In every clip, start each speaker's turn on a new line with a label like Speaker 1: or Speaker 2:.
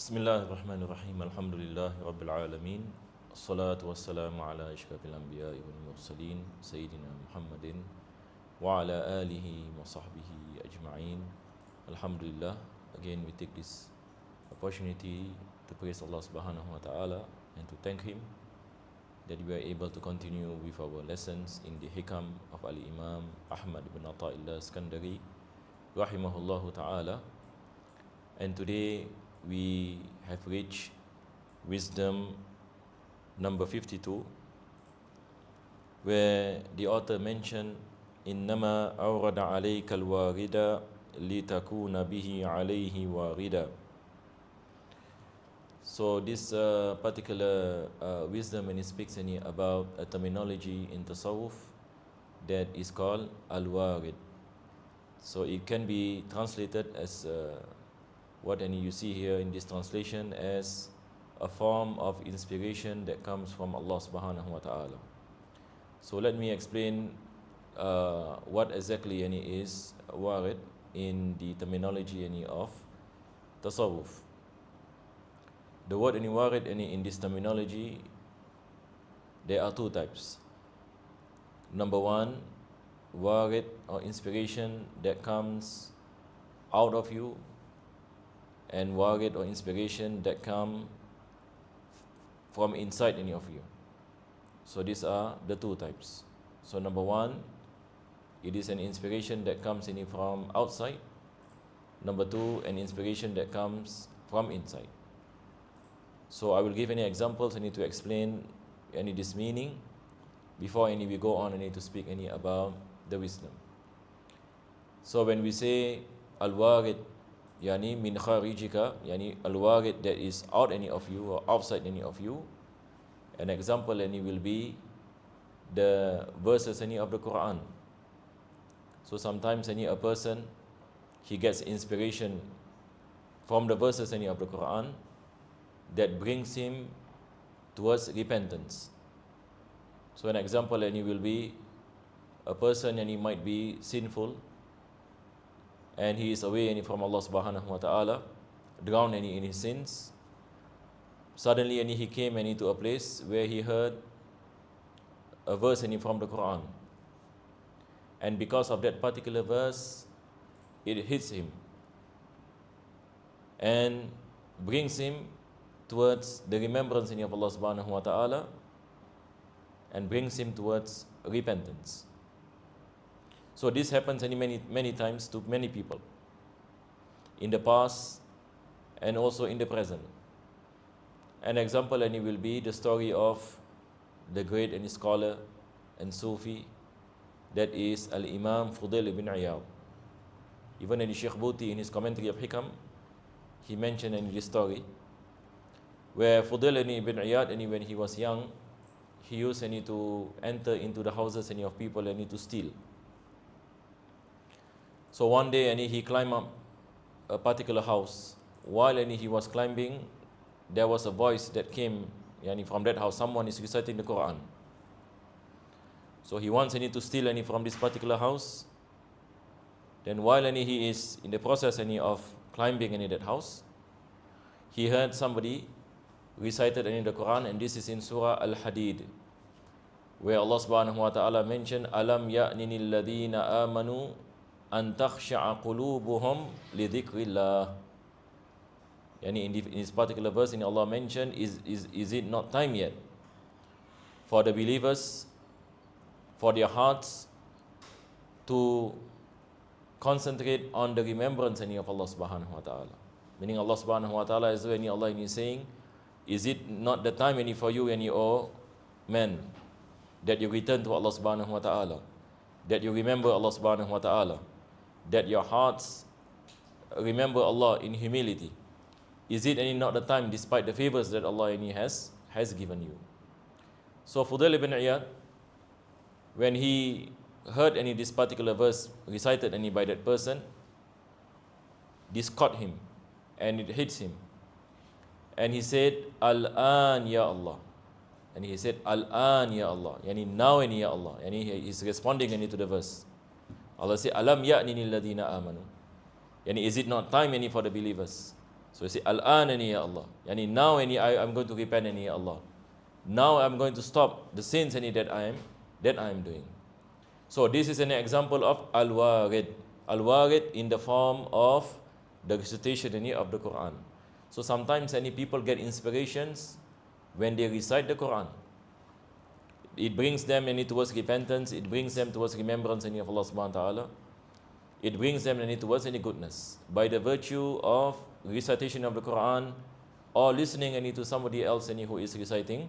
Speaker 1: Bismillahirrahmanirrahim. Alhamdulillahi Rabbil Alamin. Assalatu wassalamu ala ashrafil anbiya'i wal mursalin Sayyidina Muhammadin wa ala alihi wa sahbihi ajma'in. Alhamdulillah. Again we take this opportunity to praise Allah subhanahu wa ta'ala and to thank Him that we are able to continue with our lessons in the Hikam of Al-Imam Ahmad ibn Ata'illah Skandari rahimahullahu ta'ala. And today we have reached wisdom number 52, where the author mentioned innama awrada alayka alwarida litakuna bihi alayhi warida. So this particular wisdom, when it speaks about a terminology in tasawwuf that is called al-warid. So it can be translated as what you see here in this translation as a form of inspiration that comes from Allah subhanahu wa ta'ala. So let me explain what exactly is warid in the terminology of tasawwuf. The word warid in this terminology, there are two types. Number one, warid or inspiration that comes out of you, and warid or inspiration that come from inside any of you. So these are the two types. So number one, it is an inspiration that comes from outside. Number two, an inspiration that comes from inside. So I will give any examples. I need to explain this meaning before we go on. I need to speak about the wisdom. So when we say al-warid, yani min kharijika, yani al-warid that is out of you or outside of you. An example will be the verses of the Quran. So sometimes a person, he gets inspiration from the verses of the Quran that brings him towards repentance. So an example will be a person he might be sinful, and he is away from Allah subhanahu wa ta'ala, drowned in his sins. Suddenly he came to a place where he heard a verse from the Quran, and because of that particular verse, it hits him and brings him towards the remembrance of Allah subhanahu wa ta'ala, and brings him towards repentance. So this happens many times to many people in the past and also in the present. An example will be the story of the great scholar and Sufi, that is Al-Imam Fudail ibn Iyad. Even Sheikh Buti in his commentary of Hikam, he mentioned this story where Fudail ibn Iyad, when he was young, he used to enter into the houses of people to steal. So one day he climbed up a particular house. While he was climbing, there was a voice that came from that house. Someone is reciting the Quran. So he wants to steal from this particular house. Then while he is in the process of climbing that house, he heard somebody recited the Quran, and this is in Surah Al-Hadid, where Allah subhanahu wa ta'ala mentioned, Alam ya'nini alladhina amanu an takhsha'a qulubuhum li dhikrillah. In this particular verse, Allah mentioned, is it not time yet for the believers, for their hearts to concentrate on the remembrance of Allah subhanahu wa ta'ala? Meaning Allah subhanahu wa ta'ala is Allah is saying, is it not the time for you, O men, that you return to Allah subhanahu wa ta'ala, that you remember Allah subhanahu wa ta'ala, that your hearts remember Allah in humility? Is it not the time, despite the favors that Allah has given you? So Fudail ibn Iyad, when he heard this particular verse recited by that person, this caught him and it hits him, and he said, Al-an ya Allah. And he said, Al-an ya Allah, now ya Allah. And he is responding to the verse. Allah said, Alam ya'nini alladhina amanu. Is it not time for the believers? So you say, Al-anani ya Allah. Yani now I'm going to repent ya Allah. Now I'm going to stop the sins that I am doing. So this is an example of al-warid. Al-warid in the form of the recitation of the Quran. So sometimes people get inspirations when they recite the Quran. It brings them towards repentance. It brings them towards remembrance of Allah subhanahu wa ta'ala. It brings them towards goodness by the virtue of recitation of the Quran or listening to somebody else who is reciting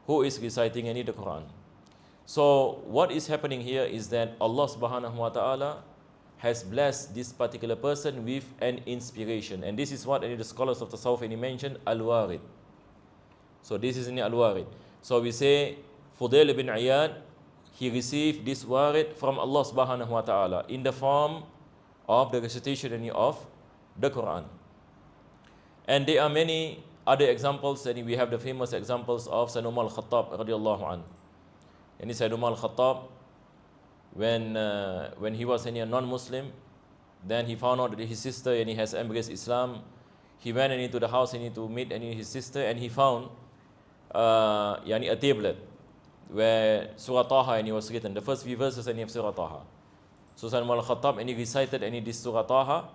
Speaker 1: the Quran. So what is happening here is that Allah subhanahu wa ta'ala has blessed this particular person with an inspiration. And this is what the scholars of Tasawwuf mentioned, al-warid. So this is al-warid. So we say, Fudail ibn Iyad, he received this warid from Allah subhanahu wa ta'ala in the form of the recitation of the Quran. And there are many other examples, and we have the famous examples of Sayyidina Umar al-Khattab radiallahu anhu. And Sayyidina Umar al-Khattab, when he was a non-Muslim, then he found out that his sister has embraced Islam. He went into the house to meet his sister, and he found a tablet where Surah Taha was written, the first few verses of Surah Taha. So Sayyidina Umar al-Khattab, he recited this Surah Taha,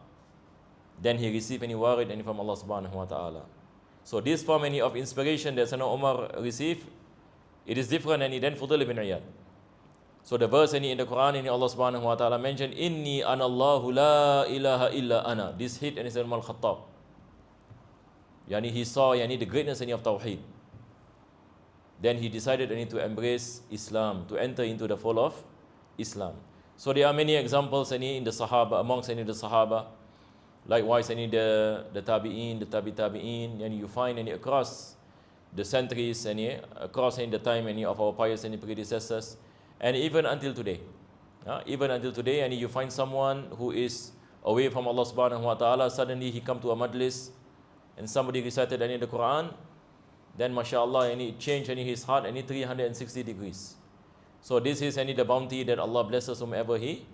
Speaker 1: then he received warid from Allah subhanahu wa ta'ala. So this form of inspiration that Sayyidina Umar received, it is different than Fudail ibn Iyad. So the verse in the Quran, Allah subhanahu wa ta'ala mentioned, Inni anallahu la ilaha illa ana. This hit Sayyidina Umar al-Khattab. He saw the greatness of Tawheed. Then he decided to embrace Islam, to enter into the fold of Islam. So there are many examples in the Sahaba, amongst the Sahaba. Likewise, the Tabi'in, the Tabi'in, and you find across the centuries, across the time of our pious predecessors, and even until today. And you find someone who is away from Allah subhanahu wa ta'ala, suddenly he come to a majlis, and somebody recited the Quran, then mashallah, it changed his heart 360 degrees. So this is the bounty that Allah blesses whomever He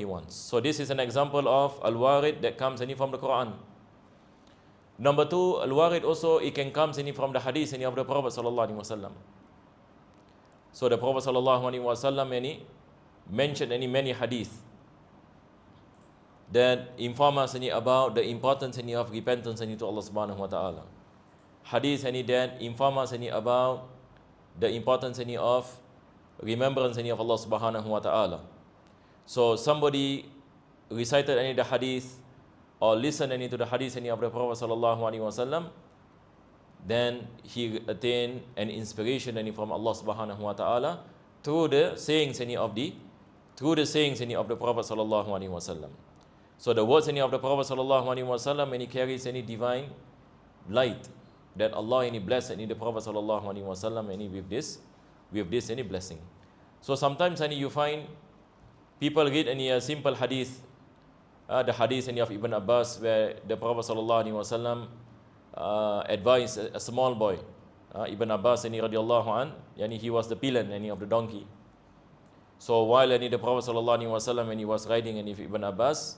Speaker 1: wants. So this is an example of al-warid that comes from the Quran. Number two, al-warid also, it can come from the hadith of the Prophet sallallahu alaihi wasallam. So the Prophet sallallahu alaihi wasallam mentioned many hadith that inform us about the importance of repentance to Allah subhanahu wa ta'ala. Hadith that inform us about the importance of remembrance of Allah subhanahu wa ta'ala. So somebody recited the hadith or listened to the hadith of the Prophet sallallahu alaihi wasallam, then he attained an inspiration from Allah subhanahu wa ta'ala through the sayings of the Prophet sallallahu alaihi wasallam. So the words of the Prophet sallallahu alaihi wasallam carries divine light that Allah blessed the Prophet sallallahu alaihi wasallam with this blessing. So sometimes you find people read a simple hadith, the hadith of Ibn Abbas, where the Prophet sallallahu alaihi wasallam advised a small boy, Ibn Abbas radiallahu an, he was the pillion of the donkey. So while the Prophet sallallahu alaihi wasallam when he was riding Ibn Abbas,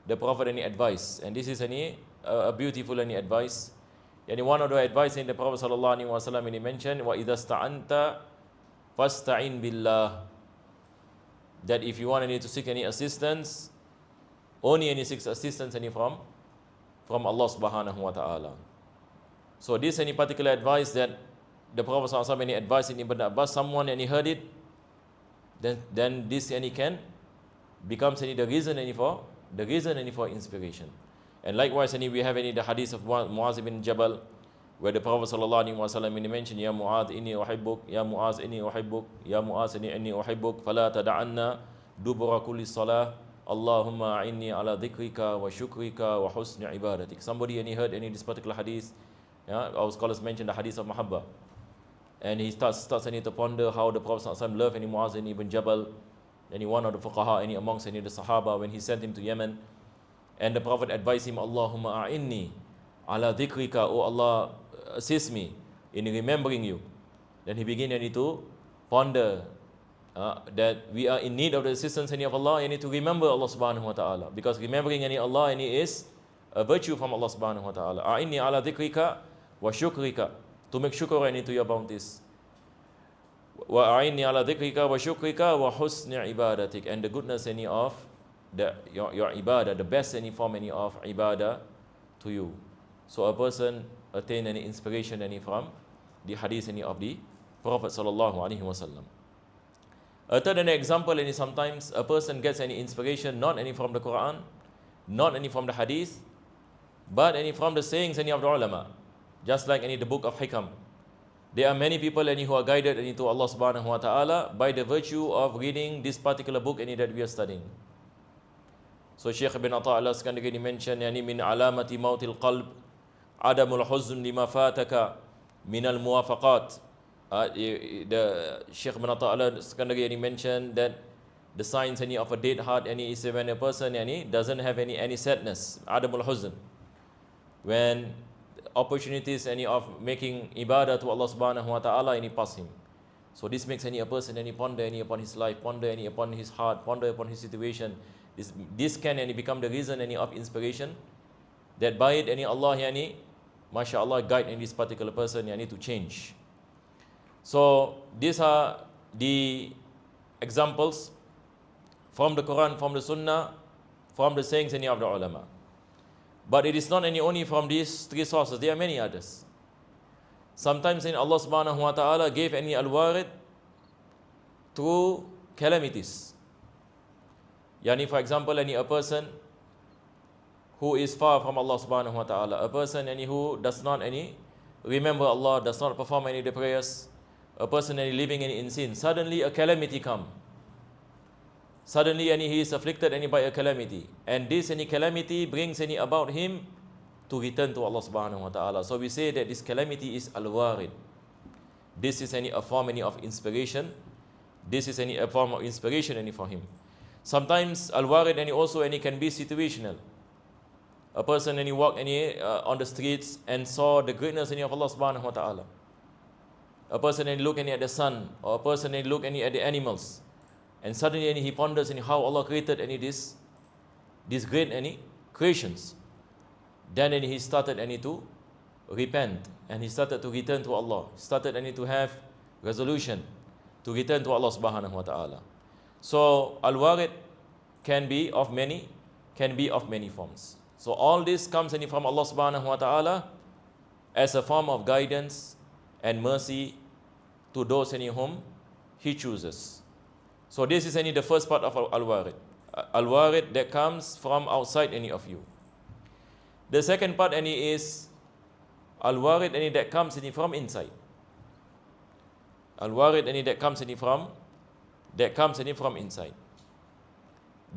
Speaker 1: the Prophet advised, and this is a beautiful advice. One of the advice the Prophet sallallahu alaihi wasallam he mentioned, wa idha sta'anta fasta'in billah, that if you want to seek assistance, only seek assistance from Allah subhanahu wa ta'ala. So this particular advice that the Prophet sallallahu alaihi wasallam advised in Ibn Abbas, someone heard it, then this can becomes the reason for inspiration. And likewise, we have the hadith of Muaz ibn Jabal, where the Prophet sallallahu alaihi wasallam mentioned, Ya Muaz inni uhibbuk, Ya Muaz inni uhibbuk, Ya Muaz inni uhibbuk, fala tada'anna dubura kulli salah, Allahumma inni ala dhikrika wa shukrika wa husni ibadatik. Somebody heard this particular hadith. Our scholars mentioned the hadith of Mahabba, and he starts to ponder how the Prophet sallallahu alaihi wasallam loved Muaz ibn Jabal, one of the fuqaha amongst the Sahaba, when he sent him to Yemen. And the Prophet advised him, Allahumma a'inni ala dhikrika, O Allah, assist me in remembering you. Then he began to ponder that we are in need of the assistance of Allah, to remember Allah subhanahu wa ta'ala, because remembering Allah is a virtue from Allah subhanahu wa ta'ala. A'inni ala dhikrika wa shukrika, to make shukr into your bounties. Wa a'inni ala dhikrika wa shukrika wa husni ibadatik, and the goodness any of your ibadah, the best any form any of ibadah to you. So a person attain any inspiration any from the hadith any of the Prophet sallallahu alaihi wasallam. A third an example, any sometimes a person gets any inspiration not any from the Quran, not any from the hadith, but any from the sayings any of the ulama. Just like any the book of Hikam. There are many people any who are guided any to Allah subhanahu wa ta'ala by the virtue of reading this particular book any that we are studying. So Shaykh ibn Ata'ala sekali mention yani min alamati mautil qalb adamul huzn lima fataka minal muwafaqat. The Shaykh ibn Ata'ala sekali mention that the signs any of a dead heart any is when a person any doesn't have any sadness, adamul huzn, when opportunities any of making ibadah to Allah subhanahu wa ta'ala any pass him. So this makes any a person any ponder any upon his life, ponder any upon his heart, ponder upon his situation. This can any become the reason any of inspiration, that by it any Allah yani mashallah guide in this particular person yani to change. So these are the examples from the Quran, from the Sunnah, from the sayings any of the ulama. But it is not any only from these three sources, there are many others. Sometimes in Allah subhanahu wa ta'ala gave any al-warid through calamities. Yani for example, any a person who is far from Allah subhanahu wa ta'ala, a person any who does not any remember Allah, does not perform any of the prayers, a person any living in sin, suddenly a calamity come. Suddenly any he is afflicted any by a calamity, and this any calamity brings any about him to return to Allah subhanahu wa ta'ala. So we say that this calamity is al-warid. This is any a form any of inspiration. This is any a form of inspiration any for him. Sometimes al-warid any also any can be situational. A person any walk any on the streets and saw the greatness any of Allah subhanahu wa ta'ala. A person any look any at the sun, or a person any look any at the animals, and suddenly any he ponders any how Allah created any this great any creations. Then any he started any to repent, and he started to return to Allah. Started any to have resolution to return to Allah subhanahu wa ta'ala. So al-warid can be of many forms. So all this comes any from Allah subhanahu wa ta'ala as a form of guidance and mercy to those any whom he chooses. So this is any the first part of al-warid. Al-warid that comes from outside any of you. The second part any is al-warid any that comes any from inside. Al-warid any that comes any from inside.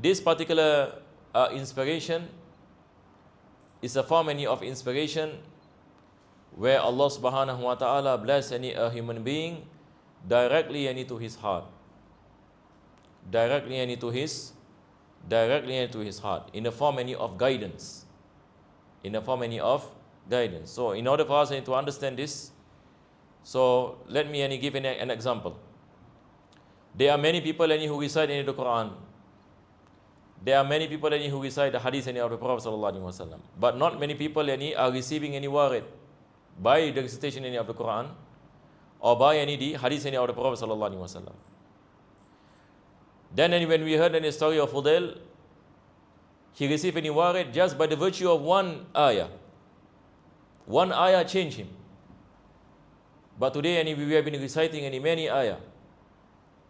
Speaker 1: This particular inspiration is a form any of inspiration where Allah subhanahu wa ta'ala bless any a human being directly any to his heart. Directly any to his heart, in the form any of guidance. So in order for us to understand this, so let me give an example. There are many people who recite the Quran. There are many people who recite the hadith of the Prophet sallallahu alaihi wasallam. But not many people are receiving any warid by the recitation of the Quran or by the hadith of the Prophet sallallahu alaihi wasallam. Then when we heard the story of Fudail, he received any warid just by the virtue of one ayah. One ayah changed him. But today we have been reciting many ayah.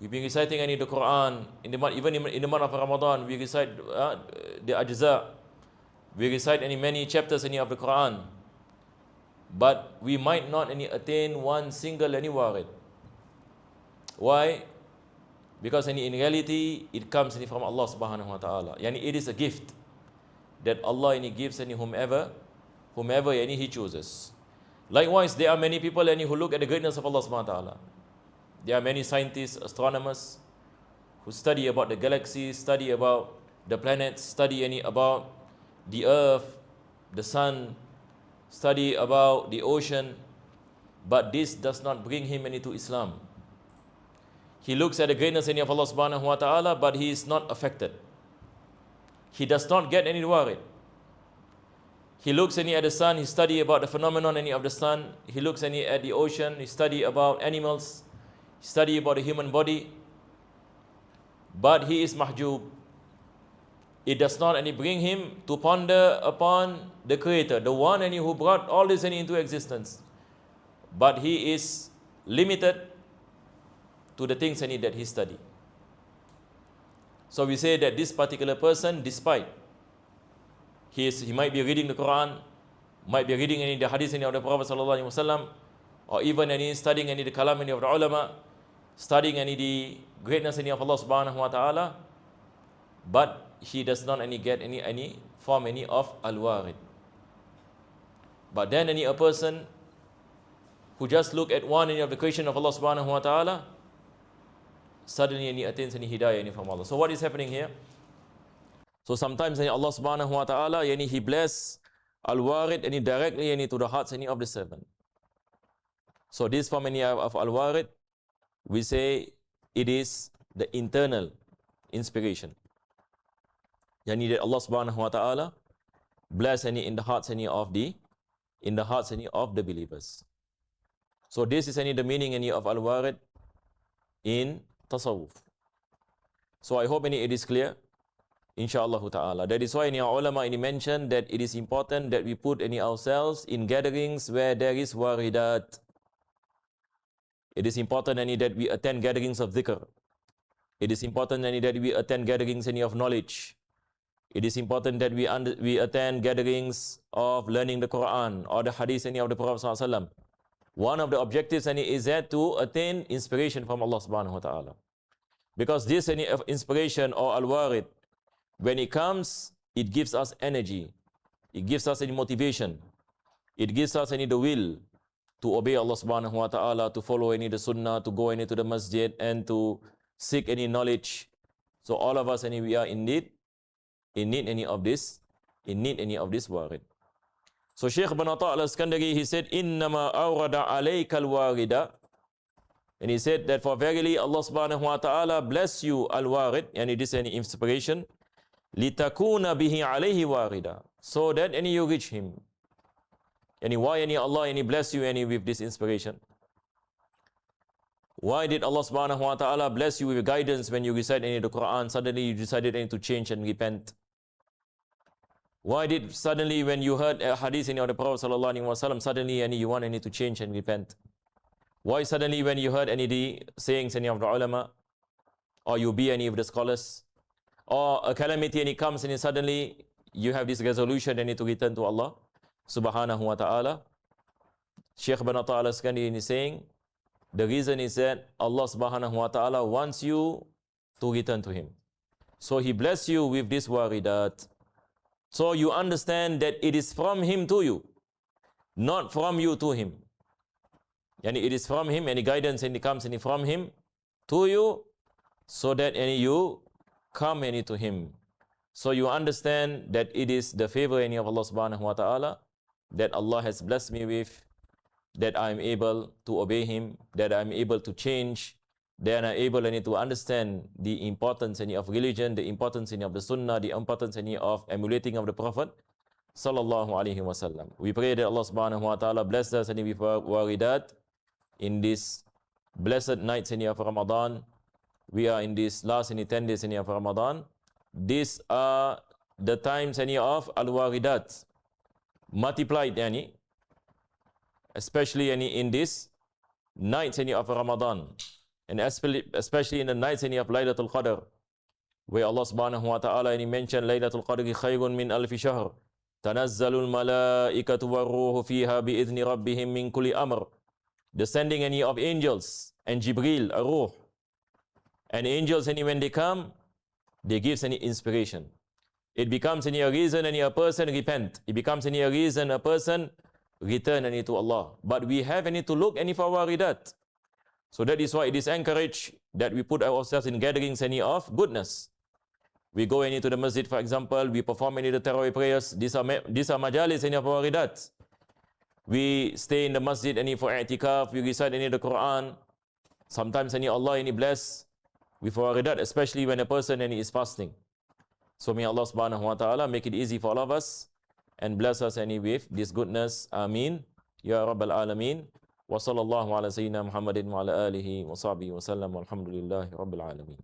Speaker 1: We've been reciting the Quran, even in the month of Ramadan, we recite the Ajza. We recite many chapters of the Quran. But we might not attain one single warid. Why? Because in reality, it comes from Allah subhanahu wa ta'ala. It is a gift that Allah gives whomever he chooses. Likewise, there are many people who look at the greatness of Allah subhanahu wa ta'ala. There are many scientists, astronomers who study about the galaxies, study about the planets, study about the earth, the sun, study about the ocean. But this does not bring him into Islam. He looks at the greatness of Allah subhanahu wa ta'ala, but he is not affected. He does not get any warid. He looks at the sun, he study about the phenomenon of the sun. He looks at the ocean, he study about animals, he study about the human body. But he is mahjub. It does not bring him to ponder upon the Creator, the one who brought all this into existence. But he is limited to the things that he study. So we say that this particular person, despite he might be reading the Quran, might be reading the hadith of the Prophet sallallahu alaihi wasallam, or even studying the kalam of the ulama, studying the greatness of Allah subhanahu wa ta'ala, but he does not get any form of al-warid. But then a person who just look at one of the creation of Allah subhanahu wa ta'ala, suddenly attains hidayah from Allah. So what is happening here? So sometimes Allah subhanahu wa ta'ala, he bless al-warid directly to the hearts of the servant. So this form of al-warid, we say it is the internal inspiration. That Allah subhanahu wa ta'ala bless in the hearts of the believers. So this is the meaning of al-warid in tasawwuf. So I hope it is clear, inshallah ta'ala. That is why ulama mentioned that it is important that we put ourselves in gatherings where there is waridat. It is important that we attend gatherings of dhikr. It is important that we attend gatherings of knowledge. It is important that we attend gatherings of learning the Quran or the hadith of the Prophet sallallahu alaihi wasallam. One of the objectives is that to attain inspiration from Allah subhanahu wa ta'ala. Because this inspiration or al-warid, when it comes, it gives us energy. It gives us motivation. It gives us the will to obey Allah subhanahu wa ta'ala, to follow the sunnah, to go to the masjid and to seek any knowledge. So all of us we are in need of this warid. So Shaykh Ibn Ata al-Iskandari, he said, Innama awrada alayka al-warida. And he said that for verily Allah subhanahu wa ta'ala bless you al-warid, and it is inspiration, litakuna bihi alayhi warida, so that you reach him. And why Allah bless you with this inspiration? Why did Allah subhanahu wa ta'ala bless you with guidance when you recite the Quran, suddenly you decided to change and repent? Why did suddenly when you heard a hadith of the Prophet sallallahu alaihi wasallam, suddenly you want to change and repent? Why suddenly when you heard the sayings of the ulama, or you be any of the scholars, or a calamity comes and suddenly you have this resolution to return to Allah subhanahu wa ta'ala? Shaykh Ibn Ata al-Iskandari is saying, the reason is that Allah subhanahu wa ta'ala wants you to return to Him. So He bless you with this waridat. So you understand that it is from Him to you, not from you to Him. And it is from Him, any guidance comes from Him to you, so that you come to Him. So you understand that it is the favor of Allah subhanahu wa ta'ala that Allah has blessed me with, that I am able to obey Him, that I am able to change, that I am able to understand the importance of religion, the importance of the sunnah, the importance of emulating of the Prophet sallallahu alaihi wasallam. We pray that Allah subhanahu wa ta'ala bless us with waridat in this blessed nights of Ramadan. We are in this last 10 days of Ramadan. These are the times of al-waridat multiplied, especially in this nights of Ramadan, and especially in the nights of Laylatul Qadr, where Allah subhanahu wa ta'ala mentioned Laylatul Qadr khayrun min alfi shahr, tanazzalul malaikatu warruhu fiha bi'idhni rabbihim min kulli amr. The sending of angels and Jibril, a ruh, and angels when they come, they give inspiration. It becomes a reason a person repent. It becomes a reason a person return to Allah. But we have to look for waridat. So that is why it is encouraged that we put ourselves in gatherings of goodness. We go into the masjid, for example, we perform the tarawih prayers. These are majalis of waridat. We stay in the masjid for i'tikaf, we recite the Quran. Sometimes Allah bless with waridat, especially when a person is fasting. So may Allah subhanahu wa ta'ala make it easy for all of us and bless us any with this goodness. Amin. Ya Rabbal Alameen. Wa sallallahu ala sayyidina Muhammadin wa ala alihi wa sahbihi wa sallam. Walhamdulillahi Rabbil Alamin.